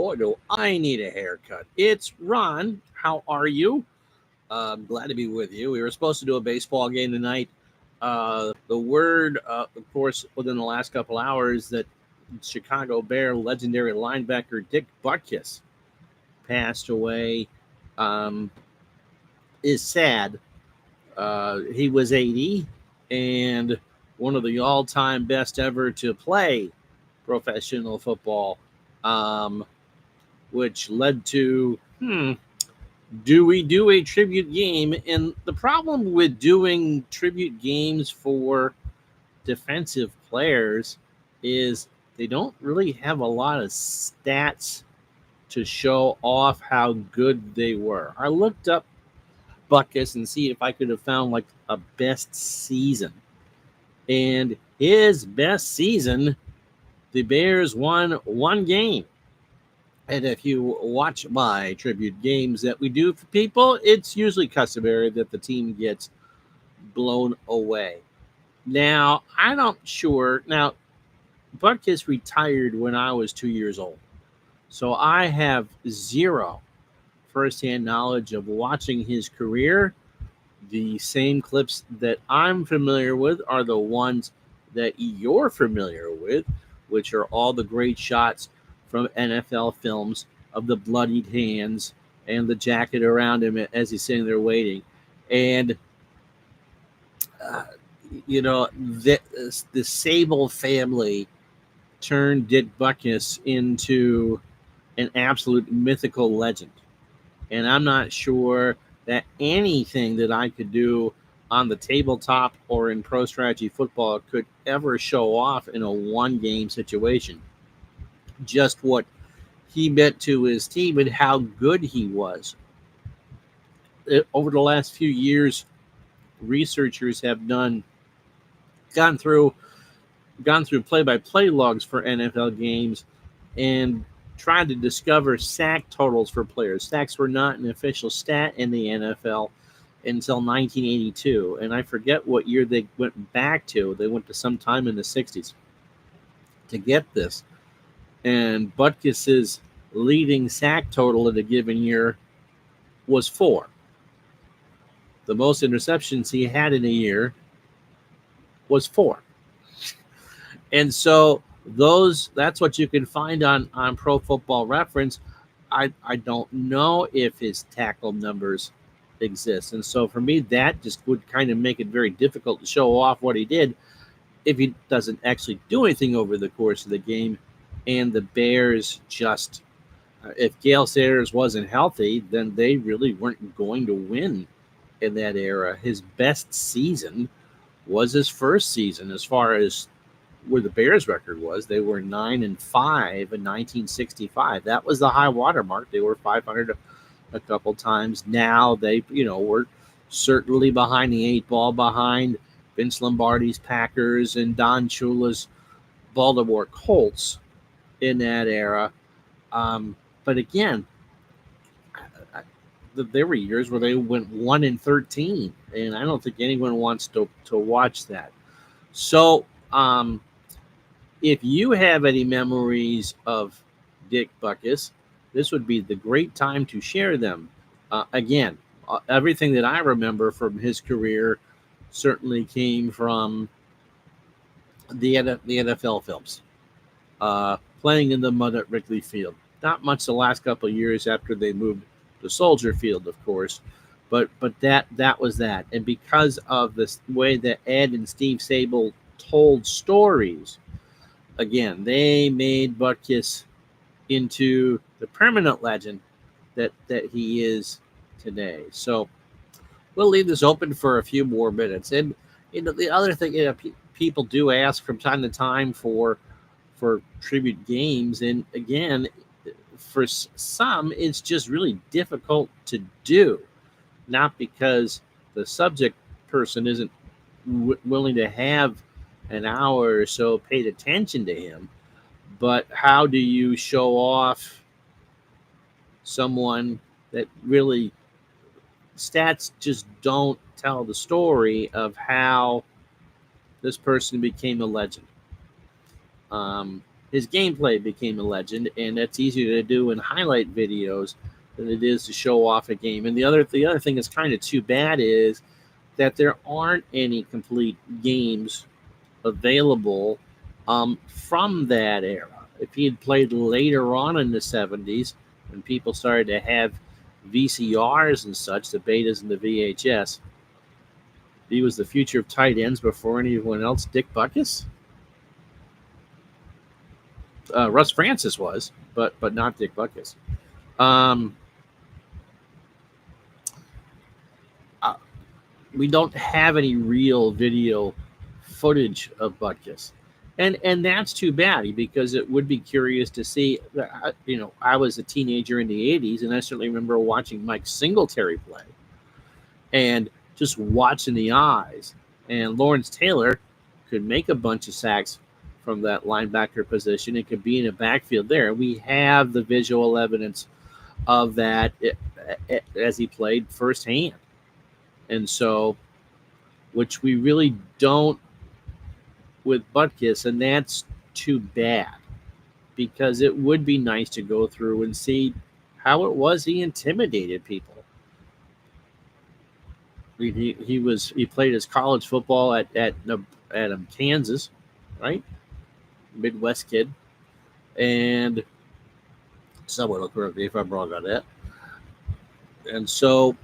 boy, do I need a haircut. It's Ron. How are you? Glad to be with you. We were supposed to do a baseball game tonight. The word, of course, within the last couple hours that Chicago Bear legendary linebacker Dick Butkus passed away um, is sad. He was 80 and one of the all-time best ever to play professional football, um, which led to do we do a tribute game? And the problem with doing tribute games for defensive players is they don't really have a lot of stats to show off how good they were. I looked up Buckus and see if I could have found like a best season. And his best season, the Bears won one game. And if you watch my tribute games that we do for people, it's usually customary that the team gets blown away. Now, I'm not sure. Now, Butkus retired when I was 2 years old. So I have zero firsthand knowledge of watching his career. The same clips that I'm familiar with are the ones that you're familiar with, which are all the great shots from NFL films of the bloodied hands and the jacket around him as he's sitting there waiting. And, uh, the Sable family turned Dick Butkus into an absolute mythical legend. And I'm not sure that anything that I could do on the tabletop or in pro strategy football could ever show off in a one game situation. Just what he meant to his team and how good he was. Over the last few years, researchers have gone through gone through play-by-play logs for NFL games and tried to discover sack totals for players. Sacks were not an official stat in the NFL until 1982, and I forget what year they went back to. They went to sometime in the 60s to get this. And Butkus's leading sack total in a given year was 4. The most interceptions he had in a year was 4. And so that's what you can find on Pro Football Reference. I don't know if his tackle numbers exist. And so for me, that just would kind of make it very difficult to show off what he did if he doesn't actually do anything over the course of the game. And the Bears just, if Gale Sayers wasn't healthy, then they really weren't going to win in that era. His best season was his first season as far as where the Bears record was. They were 9-5 in 1965. That was the high water mark. They were 500 a couple times. Now they, were certainly behind the 8 ball, behind Vince Lombardi's Packers and Don Shula's Baltimore Colts in that era. But again, there were years where they went 1-13, and I don't think anyone wants to watch that. So, if you have any memories of Dick Butkus, this would be the great time to share them. Again, everything that I remember from his career certainly came from the NFL films. Playing in the mud at Wrigley Field. Not much the last couple of years after they moved to Soldier Field, of course, but that was that. And because of the way that Ed and Steve Sable told stories, again, they made Butkus into the permanent legend that he is today. So we'll leave this open for a few more minutes. And the other thing, people do ask from time to time for tribute games, and again, for some, it's just really difficult to do. Not because the subject person isn't willing to have an hour or so paid attention to him, but how do you show off someone that really stats just don't tell the story of how this person became a legend? his gameplay became a legend, and that's easier to do in highlight videos than it is to show off a game. And the other thing that's kind of too bad is that there aren't any complete games available from that era. If he had played later on in the 70s, when people started to have VCRs and such, the betas and the VHS, he was the future of tight ends before anyone else. Dick Butkus? Russ Francis was, but not Dick Butkus. Um, uh, we don't have any real video footage of Butkus, and that's too bad because it would be curious to see. I was a teenager in the '80s, and I certainly remember watching Mike Singletary play, and just watching the eyes. And Lawrence Taylor could make a bunch of sacks from that linebacker position. It could be in a backfield there. We have the visual evidence of that as he played firsthand. And so, which we really don't with Butkus, and that's too bad because it would be nice to go through and see how it was he intimidated people. He played his college football at Kansas, right? Midwest kid, and someone will correct me if I'm wrong on that. And so,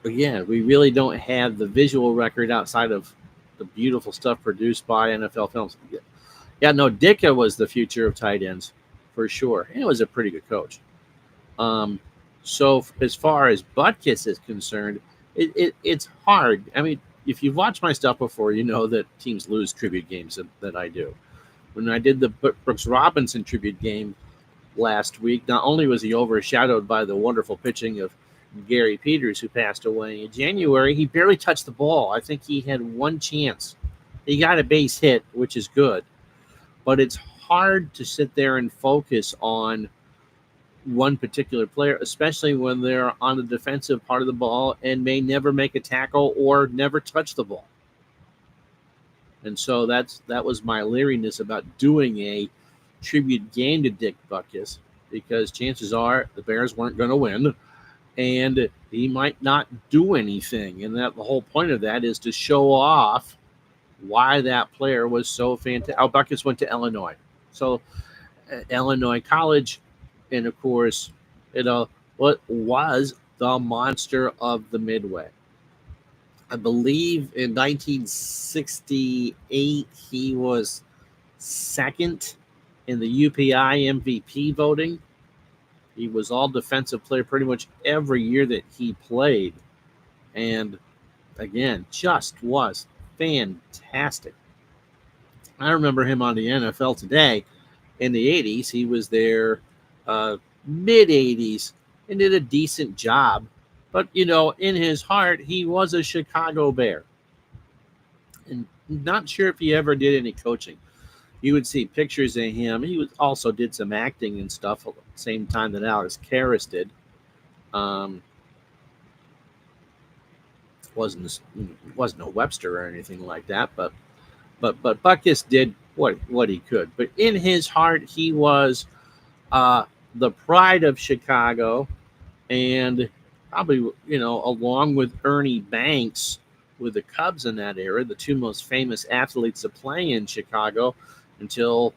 again, we really don't have the visual record outside of the beautiful stuff produced by NFL Films. Yeah, no, Ditka was the future of tight ends for sure. And he was a pretty good coach. So as far as Butkus is concerned, it's hard. I mean, if you've watched my stuff before, you know that teams lose tribute games that I do. When I did the Brooks Robinson tribute game last week, not only was he overshadowed by the wonderful pitching of Gary Peters, who passed away in January, he barely touched the ball. I think he had one chance. He got a base hit, which is good. But it's hard to sit there and focus on one particular player, especially when they're on the defensive part of the ball and may never make a tackle or never touch the ball. And so that was my leeriness about doing a tribute game to Dick Butkus, because chances are the Bears weren't going to win and he might not do anything. And that the whole point of that is to show off why that player was so fantastic. Butkus went to Illinois. So Illinois College, and of course, what was the monster of the Midway. I believe in 1968, he was second in the UPI MVP voting. He was all defensive player pretty much every year that he played. And again, just was fantastic. I remember him on the NFL Today in the 80s. He was there mid 80s and did a decent job. But, in his heart, he was a Chicago Bear. And not sure if he ever did any coaching. You would see pictures of him. He also did some acting and stuff at the same time that Alex Karras did. Wasn't no Webster or anything like that, but Butkus did what he could. But in his heart, he was the pride of Chicago, and probably along with Ernie Banks with the Cubs in that era, the two most famous athletes to play in Chicago until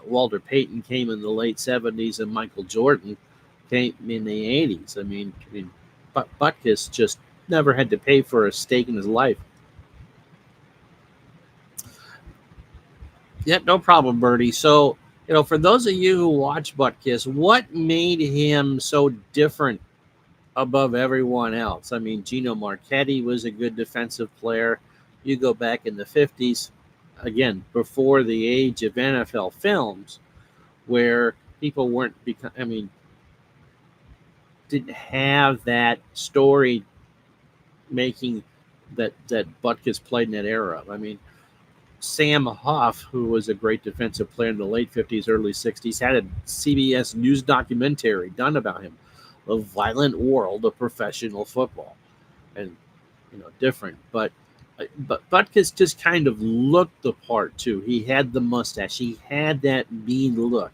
Walter Payton came in the late 70s and Michael Jordan came in the 80s. I mean, Butkus just never had to pay for a steak in his life. Yeah, no problem, Bertie. So, for those of you who watch Butkus, what made him so different above everyone else? I mean, Gino Marchetti was a good defensive player. You go back in the 50s, again, before the age of NFL films, where people didn't have that story making that Butkus played in that era. I mean, Sam Huff, who was a great defensive player in the late 50s, early 60s, had a CBS News documentary done about him, The Violent World of Professional Football. And, different. But, But Butkus just kind of looked the part too. He had the mustache. He had that mean look.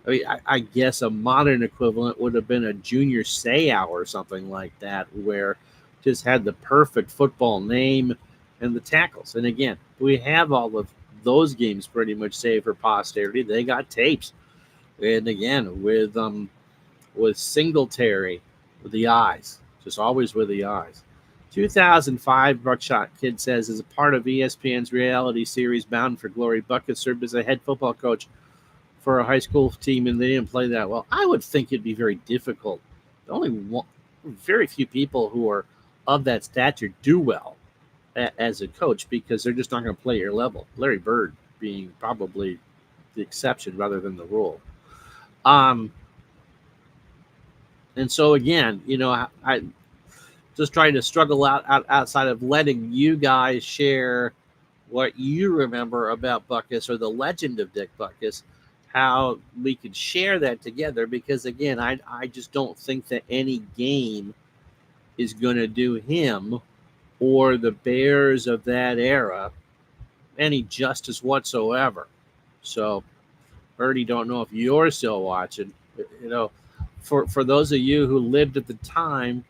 I mean, I guess a modern equivalent would have been a Junior Seau or something like that, where just had the perfect football name and the tackles. And again, we have all of those games pretty much saved for posterity. They got tapes, and again with Singletary with the eyes, just always with the eyes. 2005, Buckshot Kid says, as a part of ESPN's reality series Bound for Glory, Butkus served as a head football coach for a high school team, and they didn't play that well. I would think it'd be very difficult. Only one, very few people who are of that stature do well as a coach because they're just not going to play your level. Larry Bird being probably the exception rather than the rule. Um, and so again, I just trying to struggle outside of letting you guys share what you remember about Butkus or the legend of Dick Butkus, how we could share that together. Because again, I just don't think that any game is going to do him or the Bears of that era any justice whatsoever. So, Bertie, don't know if you're still watching. For those of you who lived at the time,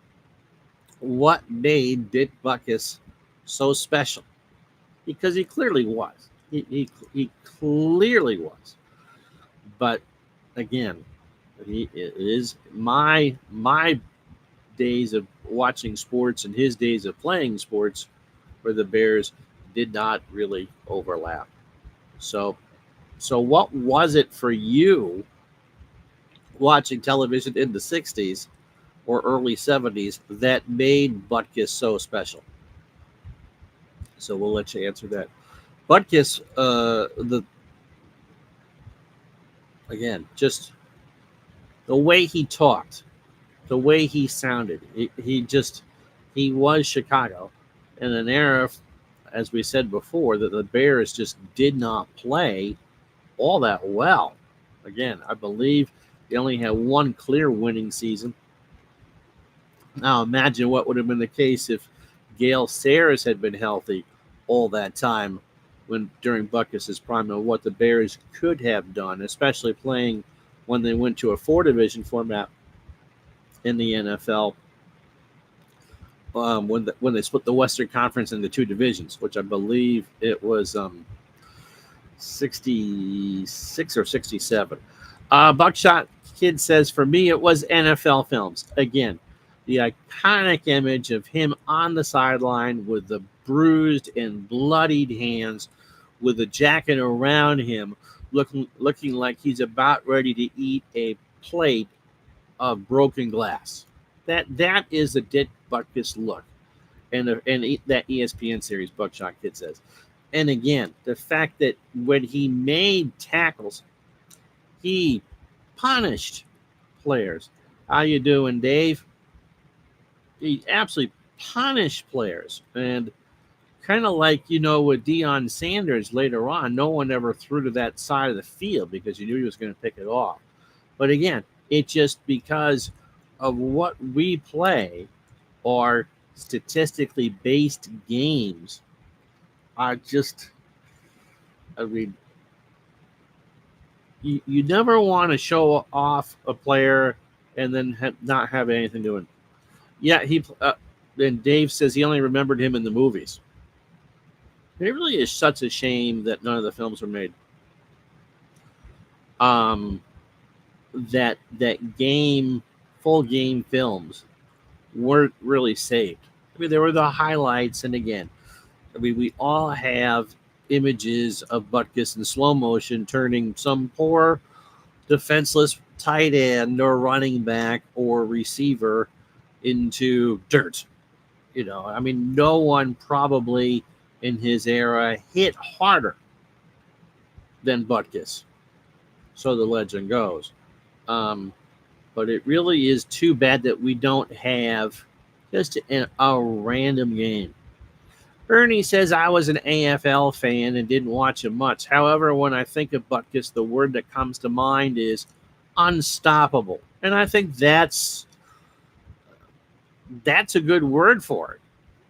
what made Dick Butkus so special? Because he clearly was. He clearly was. But again, it is my days of watching sports and his days of playing sports where the Bears did not really overlap. So what was it for you watching television in the 60s or early 70s that made Butkus so special? So we'll let you answer that. Butkus, just the way he talked, the way he sounded, he was Chicago in an era, as we said before, that the Bears just did not play all that well. Again, I believe they only had one clear winning season. Now imagine what would have been the case if Gale Sayers had been healthy all that time when during Butkus's prime, and what the Bears could have done, especially playing when they went to a 4-division format in the NFL. When they split the Western Conference into 2 divisions, which I believe it was 66 or 67. Buckshot Kid says, for me, it was NFL films. Again, the iconic image of him on the sideline with the bruised and bloodied hands, with the jacket around him, looking like he's about ready to eat a plate of broken glass. That is a Dick Butkus look, and that ESPN series, Buckshot Kid says. And again, the fact that when he made tackles, he punished players. How you doing, Dave? He absolutely punished players. And kind of like, with Deion Sanders later on, no one ever threw to that side of the field because you knew he was going to pick it off. But again, it's just because of what we play are statistically based games. You never want to show off a player and then not have anything to do. Yeah, and Dave says he only remembered him in the movies. It really is such a shame that none of the films were made. That full game films weren't really saved. I mean, there were the highlights, and again, we all have images of Butkus in slow motion turning some poor defenseless tight end or running back or receiver into dirt. No one probably in his era hit harder than Butkus. So the legend goes. But it really is too bad that we don't have just a random game. Ernie says, I was an AFL fan and didn't watch him much. However, when I think of Butkus, the word that comes to mind is unstoppable. And I think that's a good word for it.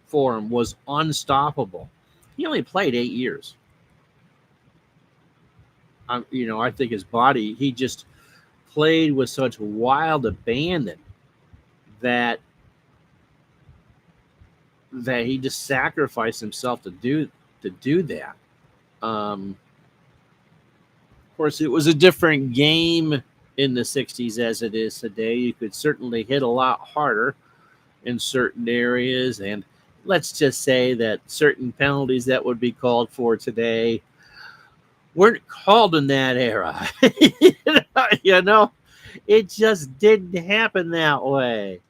for him was unstoppable. He only played 8 years. I think his body, he just played with such wild abandon that he just sacrificed himself to do that. Of course, it was a different game in the 60s as it is today. You could certainly hit a lot harder in certain areas, and let's just say that certain penalties that would be called for today weren't called in that era. you know, it just didn't happen that way.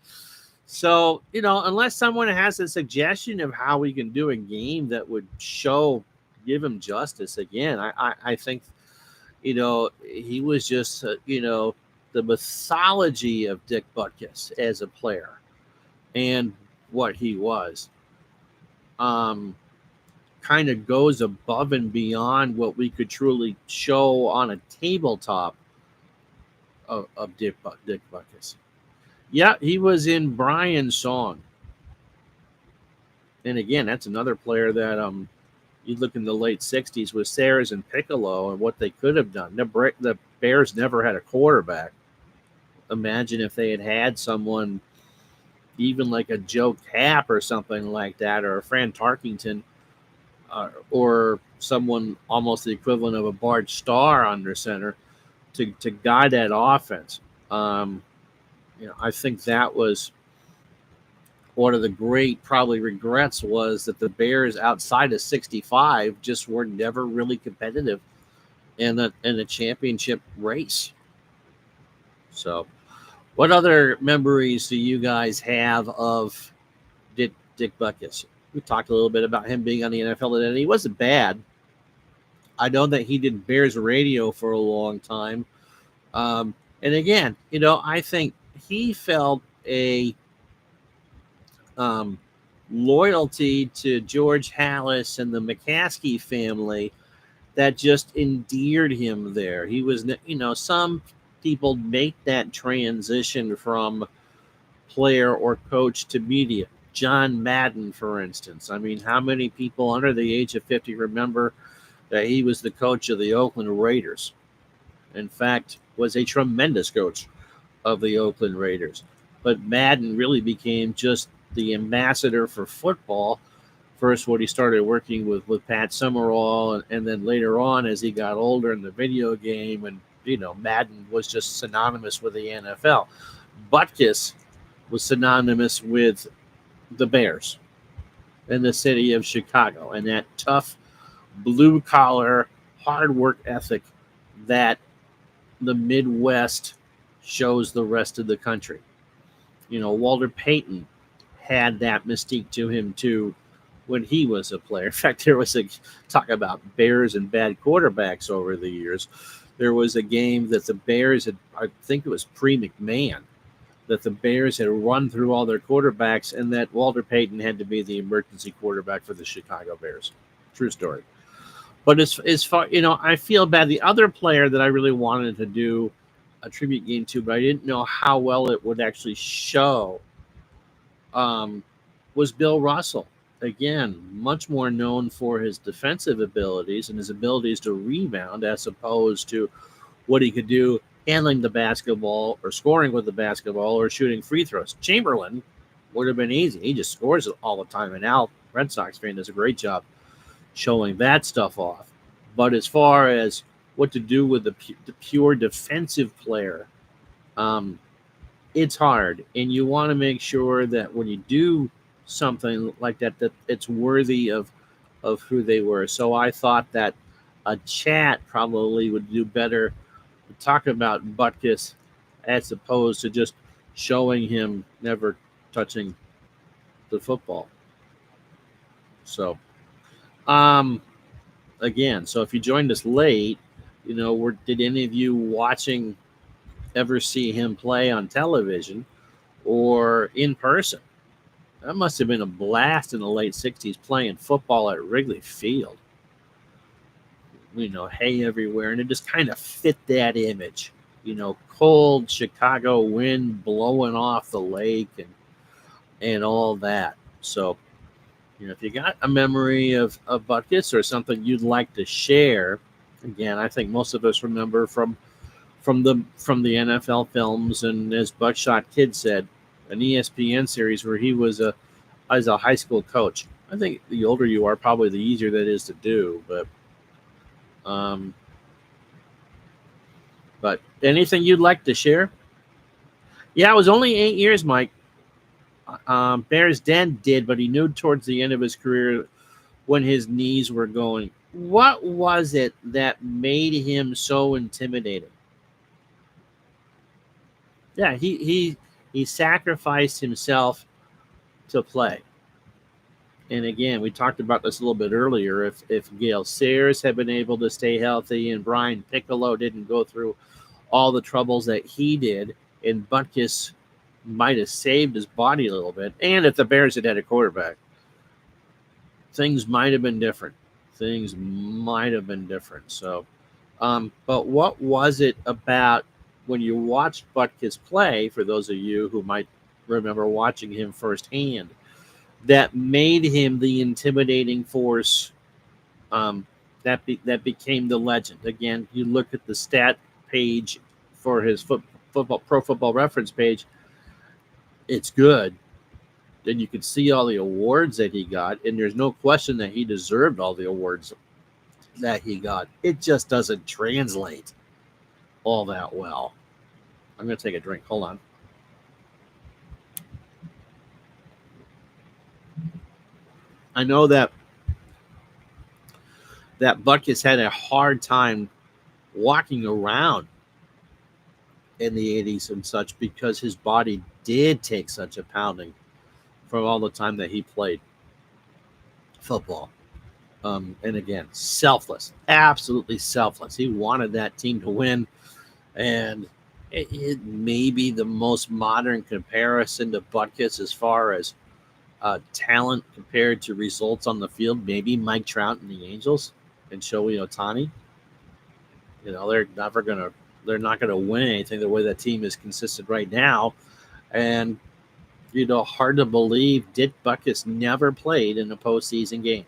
So, unless someone has a suggestion of how we can do a game that would give him justice again, I think, he was just, the mythology of Dick Butkus as a player and what he was. Kind of goes above and beyond what we could truly show on a tabletop of Dick Butkus. Yeah, he was in Brian's song. And again, that's another player that you look in the late 60s with Sayers and Piccolo and what they could have done. The Bears never had a quarterback. Imagine if they had someone, even like a Joe Cap or something like that, or a Fran Tarkington, or someone almost the equivalent of a Bart Starr under center to guide that offense. I think that was one of the great probably regrets, was that the Bears outside of 65 just were never really competitive in the championship race. So, what other memories do you guys have of Dick Butkus? We talked a little bit about him being on the NFL, and he wasn't bad. I know that he did Bears radio for a long time. And again, I think he felt a loyalty to George Halas and the McCaskey family that just endeared him there. He was, some people make that transition from player or coach to media. John Madden, for instance. I mean, how many people under the age of 50 remember that he was the coach of the Oakland Raiders? In fact, was a tremendous coach of the Oakland Raiders. But Madden really became just the ambassador for football. First, when he started working with Pat Summerall, and then later on as he got older in the video game, and Madden was just synonymous with the NFL. Butkus was synonymous with the Bears and the city of Chicago, and that tough, blue-collar, hard work ethic that the Midwest shows the rest of the country. Walter Payton had that mystique to him too when he was a player. In fact, there was a talk about Bears and bad quarterbacks over the years. There was a game that the Bears had, I think it was pre-McMahon, that the Bears had run through all their quarterbacks, and that Walter Payton had to be the emergency quarterback for the Chicago Bears. True story. But as far, I feel bad. The other player that I really wanted to do a tribute game to, but I didn't know how well it would actually show, was Bill Russell. Again, much more known for his defensive abilities and his abilities to rebound, as opposed to what he could do handling the basketball or scoring with the basketball or shooting free throws. Chamberlain would have been easy. He just scores it all the time. And Al, Red Sox fan, does a great job showing that stuff off. But as far as what to do with the pure defensive player, it's hard. And you want to make sure that when you do something like that, that it's worthy of who they were. So I thought that a chat probably would do better to talk about Butkus as opposed to just showing him never touching the football. So, again, so if you joined us late, did any of you watching ever see him play on television or in person? That must have been a blast in the late 60s playing football at Wrigley Field. Hay everywhere, and it just kind of fit that image. Cold Chicago wind blowing off the lake and all that. So, If you got a memory of Butkus or something you'd like to share, again, I think most of us remember from the NFL films, and as Buckshot Kid said, an ESPN series where he was as a high school coach. I think the older you are, probably the easier that is to do. Um, but anything you'd like to share? Yeah, it was only 8 years, Mike. Bears Den did, but he knew towards the end of his career when his knees were going. What was it that made him so intimidating? Yeah, he sacrificed himself to play. And again, we talked about this a little bit earlier. If Gail Sayers had been able to stay healthy and Brian Piccolo didn't go through all the troubles that he did, and Butkus might have saved his body a little bit, and if the Bears had a quarterback, things might have been different. Things might have been different. So, but what was it about when you watched Butkus play? For those of you who might remember watching him firsthand, that made him the intimidating force that became the legend. Again, you look at the stat page for his football Pro Football Reference page; it's good. Then you could see all the awards that he got, and there's no question that he deserved all the awards that he got. It just doesn't translate all that well. I'm going to take a drink. Hold on. I know that Butkus had a hard time walking around in the 80s and such because his body did take such a pounding from all the time that he played football. And again, selfless, absolutely selfless. He wanted that team to win, and it may be the most modern comparison to Butkus as far as talent compared to results on the field. Maybe Mike Trout and the Angels and Shohei Ohtani. They're not gonna win anything the way that team is consistent right now, and hard to believe Dick Butkus never played in a postseason game.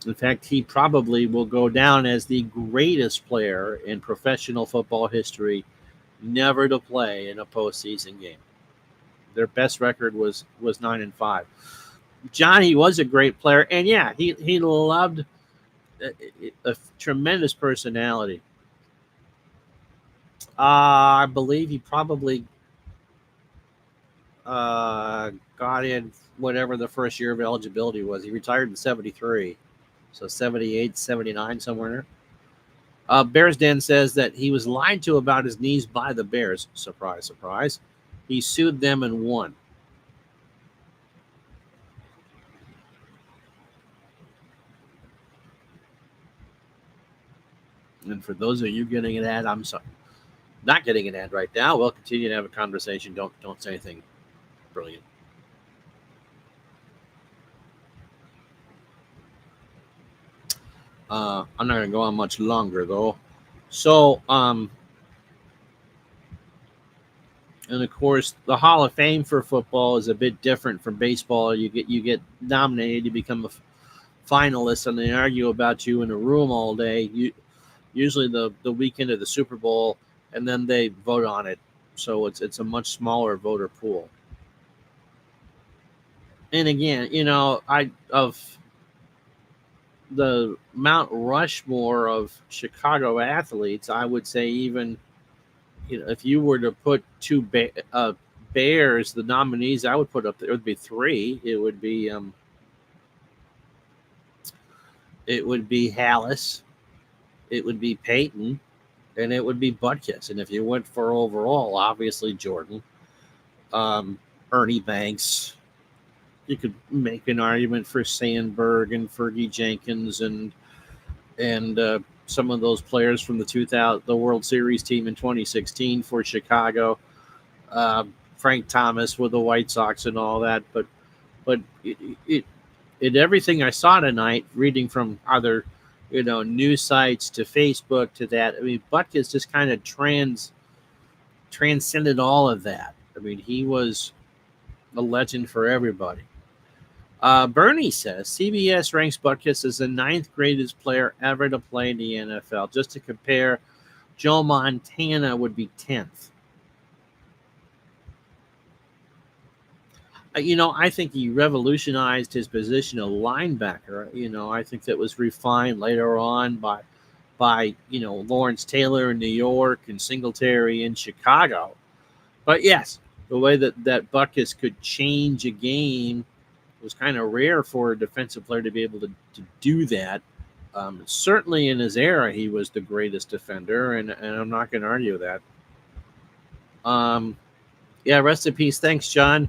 In fact, he probably will go down as the greatest player in professional football history never to play in a postseason game. Their best record was 9-5. Johnny was a great player, and yeah, he loved a tremendous personality. I believe he probably got in whatever the first year of eligibility was. He retired in 73. So 78, 79, somewhere in there. Bears Den says that he was lied to about his knees by the Bears. Surprise, surprise. He sued them and won. And for those of you getting an ad, I'm sorry. Not getting an ad right now. We'll continue to have a conversation. Don't say anything brilliant. I'm not going to go on much longer though. So, and of course, the Hall of Fame for football is a bit different from baseball. You get nominated, you become a finalist, and they argue about you in a room all day. Usually the weekend of the Super Bowl, and then they vote on it. So it's a much smaller voter pool. And again, I of the Mount Rushmore of Chicago athletes, I would say even if you were to put Bears, the nominees, I would put up there. It would be three. It would be Hallis, it would be Peyton, and it would be Butkus. And if you went for overall, obviously Jordan, Ernie Banks. You could make an argument for Sandberg and Fergie Jenkins and some of those players from the World Series team in 2016 for Chicago. Frank Thomas with the White Sox and all that, but everything I saw tonight, reading from other news sites to Facebook to that. I mean, Butkus just kind of transcended all of that. I mean, he was a legend for everybody. Bernie says CBS ranks Butkus as the ninth greatest player ever to play in the NFL. Just to compare, Joe Montana would be 10th. I think he revolutionized his position of linebacker. I think that was refined later on by Lawrence Taylor in New York and Singletary in Chicago. But yes, the way that Butkus could change a game was kind of rare for a defensive player to be able to do that. Certainly in his era, he was the greatest defender, and I'm not going to argue that. Yeah, rest in peace. Thanks, John.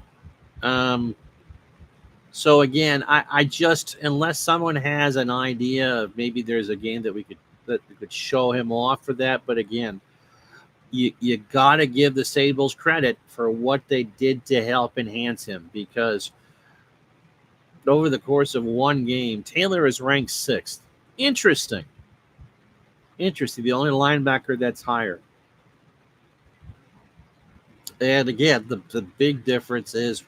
So again, I just, unless someone has an idea of maybe there's a game that we could show him off for that, but again, you got to give the Sables credit for what they did to help enhance him, because over the course of one game, Taylor is ranked 6th. Interesting. The only linebacker that's higher. And again, the big difference is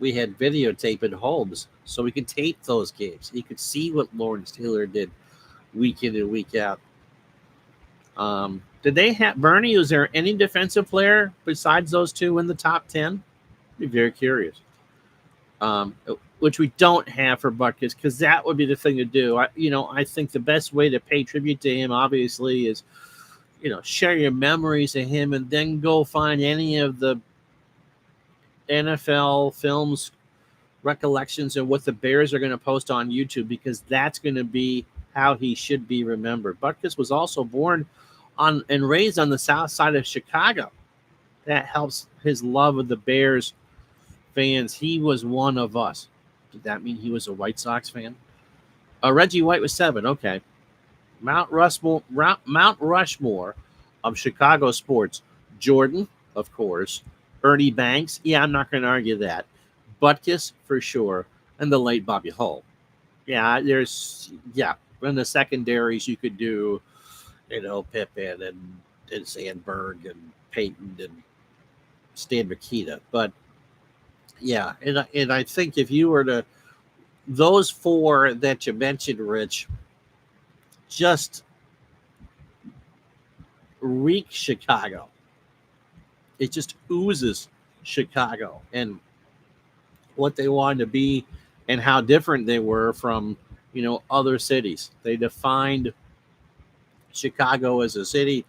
we had videotape at Holmes, so we could tape those games. You could see what Lawrence Taylor did week in and week out. Did they have Bernie? Was there any defensive player besides those two in the top 10? I'd be very curious. Which we don't have for Butkus, because that would be the thing to do. I think the best way to pay tribute to him, obviously, is share your memories of him, and then go find any of the NFL films, recollections, and what the Bears are going to post on YouTube, because that's going to be how he should be remembered. Butkus was also born on and raised on the south side of Chicago. That helps his love of the Bears fans. He was one of us. Did that mean he was a White Sox fan? Reggie White was 7. Okay. Mount Rushmore of Chicago sports. Jordan, of course. Ernie Banks. Yeah, I'm not going to argue that. Butkus, for sure. And the late Bobby Hull. Yeah, in the secondaries you could do, Pippen and Sandberg and Peyton and Stan Mikita. But yeah, and I think if you were to, those 4 that you mentioned, Rich, just reek Chicago. It just oozes Chicago and what they wanted to be and how different they were from, other cities. They defined Chicago as a city,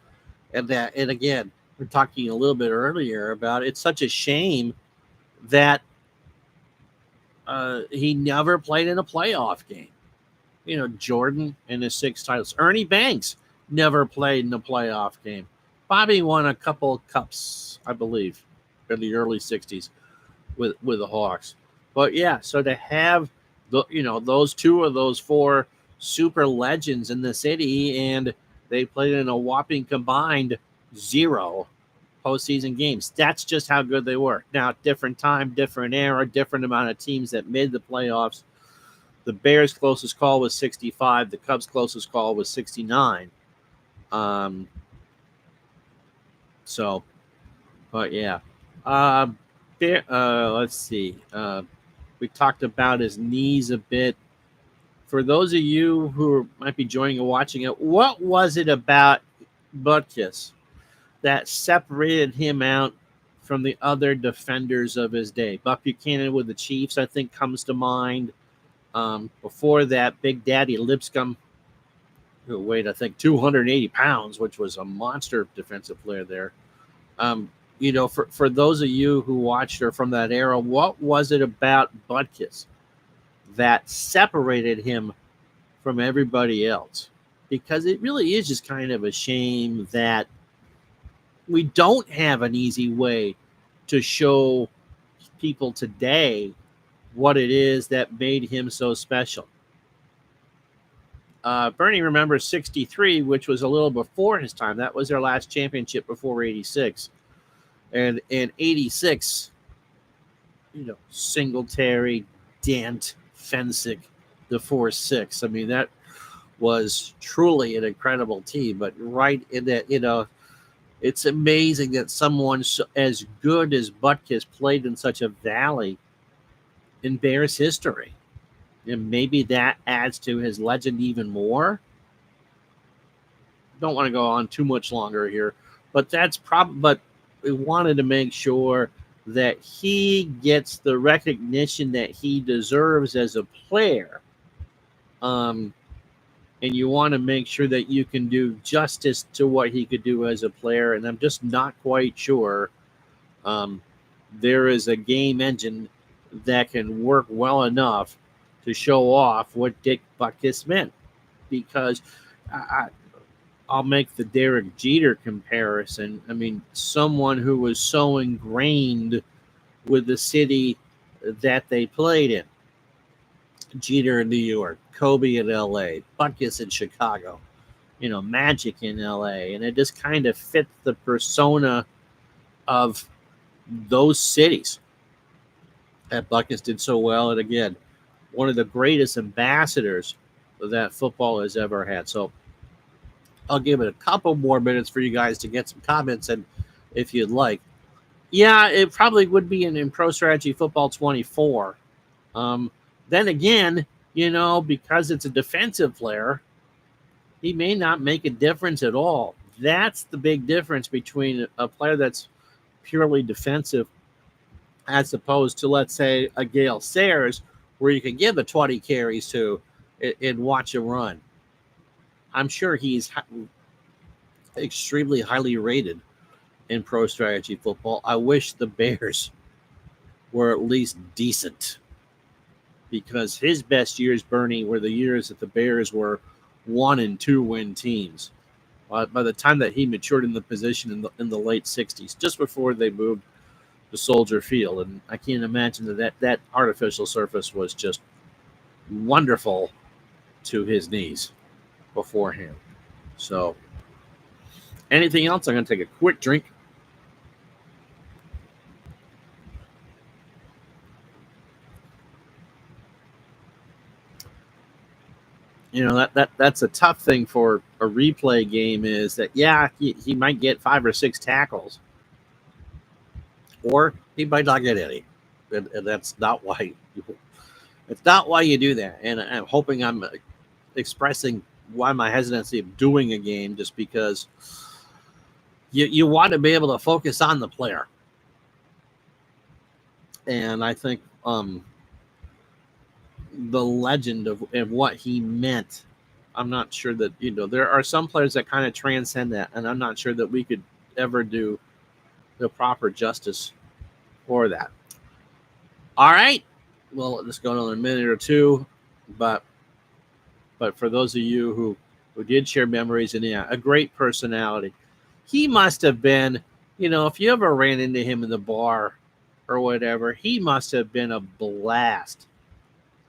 and again, we're talking a little bit earlier about it's such a shame that he never played in a playoff game. Jordan and his 6 titles. Ernie Banks never played in a playoff game. Bobby won a couple cups, I believe, in the early 60s with the Hawks. But yeah, so to have those 2 of those 4 super legends in the city, and they played in a whopping combined 0 postseason games. That's just how good they were. Now, different time, different era, different amount of teams that made the playoffs. The Bears' closest call was 65. The Cubs' closest call was 69. But yeah. Let's see. We talked about his knees a bit. For those of you who might be joining and watching it, what was it about Butkus that separated him out from the other defenders of his day? Buck Buchanan with the Chiefs, I think, comes to mind. Before that, Big Daddy Lipscomb, who weighed, I think, 280 pounds, which was a monster defensive player there. For those of you who watched her from that era, what was it about Butkus that separated him from everybody else? Because it really is just kind of a shame that we don't have an easy way to show people today what it is that made him so special. Bernie remembers 63, which was a little before his time. That was their last championship before 86. And in 86, Singletary, Dent, Fensick, the 4-6. I mean, that was truly an incredible team. But right in that, It's amazing that someone as good as Butkus played in such a valley in Bears history. And maybe that adds to his legend even more. Don't want to go on too much longer here, but but we wanted to make sure that he gets the recognition that he deserves as a player. Um, and you want to make sure that you can do justice to what he could do as a player. And I'm just not quite sure um, there is a game engine that can work well enough to show off what Dick Butkus meant. Because I'll make the Derek Jeter comparison. I mean, someone who was so ingrained with the city that they played in. Jeter in New York, Kobe in LA, Butkus in Chicago, Magic in LA. And it just kind of fit the persona of those cities that Butkus did so well. And again, one of the greatest ambassadors that football has ever had. So I'll give it a couple more minutes for you guys to get some comments in if you'd like. Yeah, it probably would be in Pro Strategy Football 24. Then again, because it's a defensive player, he may not make a difference at all. That's the big difference between a player that's purely defensive as opposed to, let's say, a Gale Sayers, where you can give the 20 carries to and watch him run. I'm sure he's extremely highly rated in Pro Strategy Football. I wish the Bears were at least decent, because his best years, Bernie, were the years that the Bears were 1 and 2 win teams. By the time that he matured in the position in the late 60s, just before they moved to Soldier Field. And I can't imagine that artificial surface was just wonderful to his knees beforehand. So, anything else? I'm going to take a quick drink. That's a tough thing for a replay game, is that, yeah, he might get 5 or 6 tackles, or he might not get any, and that's not why you do that. And I'm hoping I'm expressing why my hesitancy of doing a game, just because you want to be able to focus on the player. And I think the legend of what he meant, I'm not sure that, there are some players that kind of transcend that, and I'm not sure that we could ever do the proper justice for that. All right. Well, let's go another minute or two, but for those of you who did share memories, and yeah, a great personality. He must have been, if you ever ran into him in the bar or whatever, he must have been a blast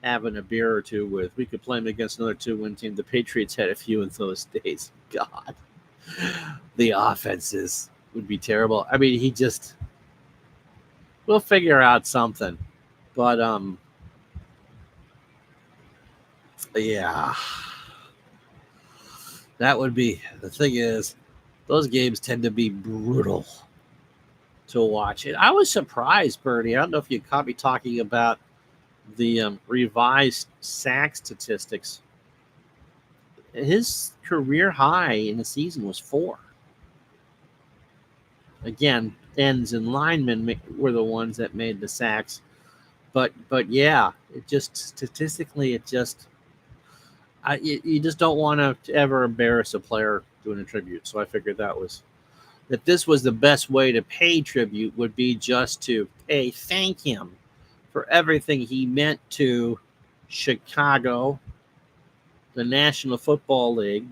having a beer or two with. We could play him against another 2-win team. The Patriots had a few in those days. God, the offenses would be terrible. I mean, we'll figure out something. But yeah, that would be, the thing is, those games tend to be brutal to watch. And I was surprised, Bernie. I don't know if you caught me talking about the revised sack statistics. His career high in the season was 4. Again, ends and linemen were the ones that made the sacks. But yeah, it just statistically, you just don't want to ever embarrass a player doing a tribute. So I figured that this was the best way to pay tribute, would be just to thank him for everything he meant to Chicago, the National Football League,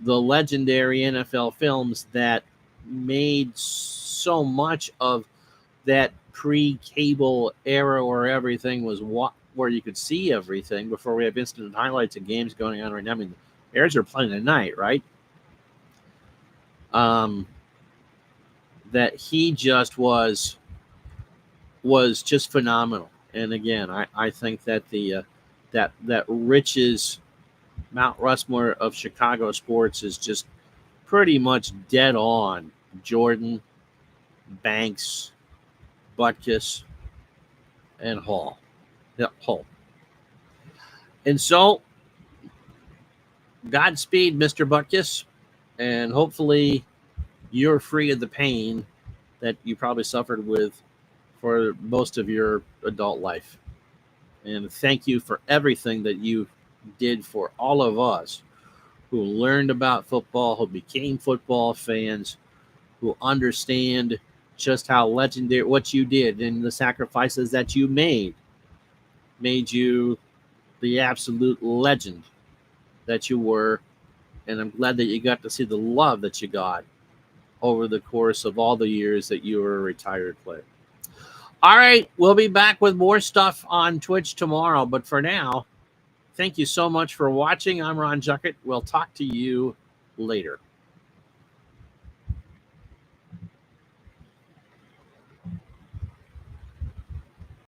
the legendary NFL films that made so much of that pre-cable era where everything was where you could see everything before we have instant highlights of games going on right now. I mean, the Bears are playing tonight, right? That he just was just phenomenal. And again, I think that that Rich's Mount Rushmore of Chicago sports is just pretty much dead on Jordan, Banks, Butkus, and Hall. Yeah, Hull. And so, Godspeed, Mr. Butkus, and hopefully you're free of the pain that you probably suffered with for most of your adult life. And thank you for everything that you did for all of us who learned about football, who became football fans, who understand just how legendary what you did and the sacrifices that you made you the absolute legend that you were. And I'm glad that you got to see the love that you got over the course of all the years that you were a retired player. All right, we'll be back with more stuff on Twitch tomorrow. But for now, thank you so much for watching. I'm Ron Juckett. We'll talk to you later.